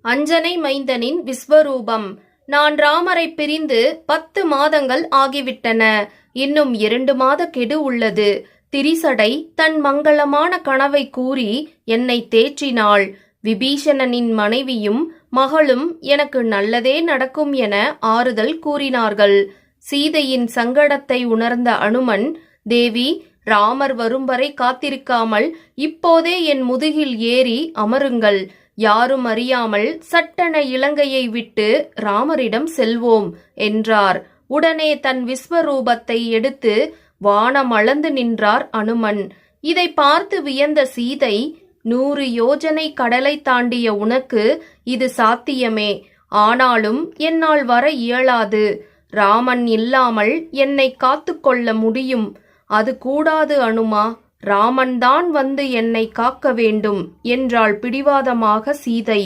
அஞ்சனை மைந்தனின் விஸ்வரூபம். நான் ராமரை பிரிந்து 10 மாதங்கள் ஆகிவிட்டன. இன்னும் 2 மாத கெடு உள்ளது. திரிசடை தன் மங்களமான கனவை கூறி என்னை தேற்றினாள். விபீஷணனின் மனைவியும் மகளும் எனக்கு நல்லதே நடக்கும் என ஆறுதல் கூறினார்கள். சீதையின் சங்கடத்தை உணர்ந்த அனுமன், தேவி, ராமர் வரும் வரை காத்திருக்காமல் இப்போதே என் முதுகில் ஏறி அமருங்கள். யாரும் அறியாமல் சட்டென இலங்கையை விட்டு ராமரிடம் செல்வோம் என்றார். உடனே தன் விஸ்வரூபத்தை எடுத்து வானம் அளந்து நின்றார் அனுமன். இதை பார்த்து வியந்த சீதை, 100 யோஜனை கடலை தாண்டிய உனக்கு இது சாத்தியமே. ஆனாலும் என்னால் வர இயலாது. ராமன் இல்லாமல் என்னை காத்து கொள்ள முடியும். அது கூடாது அனுமா. ராமன்தான் வந்து என்னை காக்க வேண்டும் என்றாள் பிடிவாதமாக சீதை.